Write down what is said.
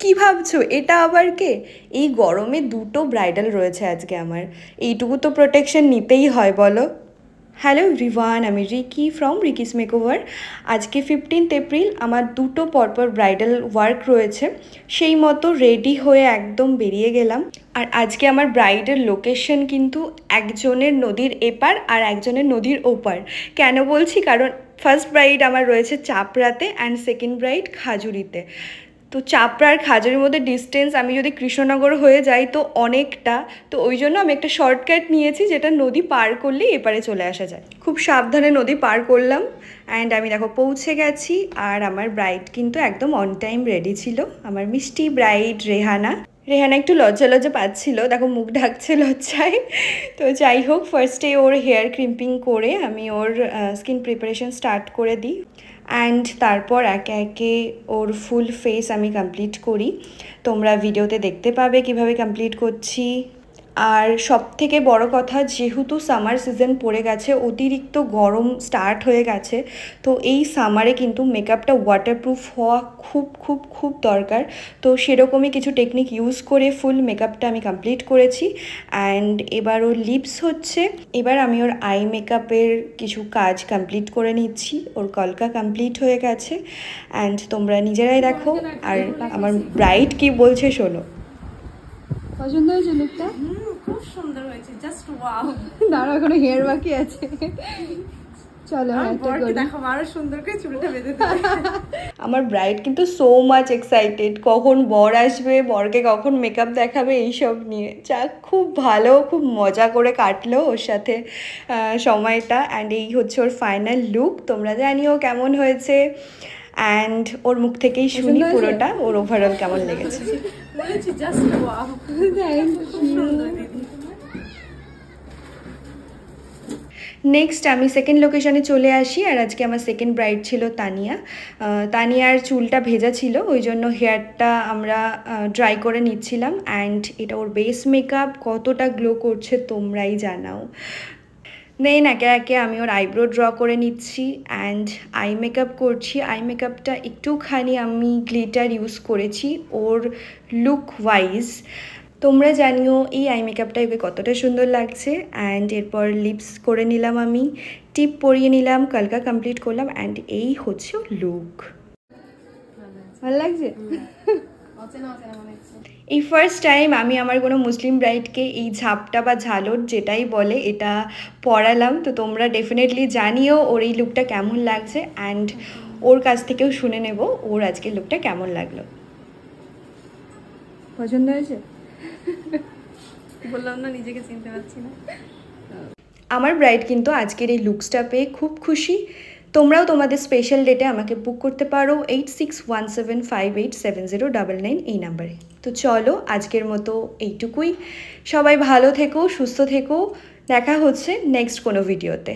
কি ভাবছো এটা আবার কে? এই গরমে দুটো ব্রাইডাল রয়েছে আজকে আমার, এইটুকু তো প্রোটেকশন নিতেই হয় বলো। হ্যালো এভরিওয়ান, আমি রিকি ফ্রম রিকিস মেকওভার। আজকে 15th এপ্রিল, আমার দুটো পরপর ব্রাইডাল ওয়ার্ক রয়েছে, সেই মতো রেডি হয়ে একদম বেরিয়ে গেলাম। আর আজকে আমার ব্রাইডের লোকেশন কিন্তু একজনের নদীর এপার আর একজনের নদীর ওপার। কেন বলছি, কারণ ফার্স্ট ব্রাইড আমার রয়েছে চাপড়াতে অ্যান্ড সেকেন্ড ব্রাইড খাজুরিতে। তো চাপড়া আর খাজুরির মধ্যে ডিস্টেন্স, আমি যদি কৃষ্ণনগর হয়ে যাই তো অনেকটা, তো ওই জন্য আমি একটা শর্টকাট নিয়েছি যেটা নদী পার করলেই এপারে চলে আসা যায়। খুব সাবধানে নদী পার করলাম অ্যান্ড আমি দেখো পৌঁছে গেছি। আর আমার ব্রাইড কিন্তু একদম অন টাইম রেডি ছিল, আমার মিষ্টি ব্রাইড রেহানা। রেহানা একটু লজ্জা লজ্জা পাচ্ছিল, দেখো মুখ ঢাকছে লজ্জায়। তো যাই হোক, ফার্স্টে ওর হেয়ার ক্রিম্পিং করে আমি ওর স্কিন প্রিপারেশন স্টার্ট করে দিই অ্যান্ড তারপর একে একে ওর ফুল ফেস আমি কমপ্লিট করি। তোমরা ভিডিওতে দেখতে পাবে কিভাবে কমপ্লিট করছি। আর সব থেকে বড় কথা, যেহেতু সামার সিজন পড়ে গেছে, অতিরিক্ত গরম স্টার্ট হয়ে গেছে, তো এই সামারে কিন্তু মেকআপটা ওয়াটারপ্রুফ হওয়া খুব খুব খুব দরকার। তো সেরকমই কিছু টেকনিক ইউজ করে ফুল মেকআপটা আমি কমপ্লিট করেছি অ্যান্ড এবার ওর লিপস হচ্ছে। এবার আমি ওর আই মেকআপের কিছু কাজ কমপ্লিট করে নিচ্ছি। ওর কলকা কমপ্লিট হয়ে গেছে অ্যান্ড তোমরা নিজেরাই দেখো আর আমার ব্রাইড কি বলছে শোনো। পছন্দ হয়েছে লুকটা? খুব সুন্দর হয়েছে, জাস্ট ওয়াও। দাঁড়া, এখনো হেয়ার বাকি আছে। চলো দেখো আরো সুন্দর করে চুলটা বেঁধে দেবে। আমার ব্রাইড কিন্তু সো মাচ এক্সাইটেড, কখন বর আসবে, বরকে কখন মেকআপ দেখাবে এইসব নিয়ে। যাক, খুব ভালো, খুব মজা করে কাটলো ওর সাথে সময়টা। অ্যান্ড এই হচ্ছে ওর ফাইনাল লুক, তোমরা জানিও কেমন হয়েছে অ্যান্ড ওর মুখ থেকেই শুনি পুরোটা ওর ওভারঅল কেমন লেগেছে। বলেছি জাস্ট ওয়াও। খুব সুন্দর দিদি। নেক্সট আমি সেকেন্ড লোকেশনে চলে আসি আর আজকে আমার সেকেন্ড ব্রাইড ছিল তানিয়া। তানিয়ার চুলটা ভেজা ছিল, ওই জন্য হেয়ারটা আমরা ড্রাই করে নিচ্ছিলাম অ্যান্ড এটা ওর বেস মেকআপ কতটা গ্লো করছে তোমরাই জানাও। দেন একে একে আমি ওর আইব্রো ড্র করে নিচ্ছি অ্যান্ড আই মেকআপ করছি। আই মেকআপটা একটুখানি আমি গ্লিটার ইউজ করেছি ওর লুক ওয়াইজ। তোমরা জানিও এই আই মেকআপটা ওকে কতটা সুন্দর লাগছে। অ্যান্ড এরপর লিপস করে নিলাম, আমি টিপ পরিয়ে নিলাম, কলকা কমপ্লিট করলাম অ্যান্ড এই হচ্ছে লুক। ভালো লাগছে? এই ফার্স্ট টাইম আমি আমার কোনো মুসলিম ব্রাইডকে এই ঝাপটা বা ঝালর যেটাই বলে এটা পরালাম। তো তোমরা ডেফিনেটলি জানিও ওর এই লুকটা কেমন লাগছে অ্যান্ড ওর কাছ থেকেও শুনে নেব ওর আজকের লুকটা কেমন লাগলো। পছন্দ হয়েছে? বললাম না, নিজেকে চিনতে পারছি না। আমার ব্রাইড কিন্তু আজকের এই লুকসটা পেয়ে খুব খুশি। তোমরাও তোমাদের স্পেশাল ডেটে আমাকে বুক করতে পারো 8617587099 এই নাম্বারে। তো চলো আজকের মতো এইটুকুই। সবাই ভালো থেকো, সুস্থ থেকো, দেখা হচ্ছে নেক্সট কোনো ভিডিওতে।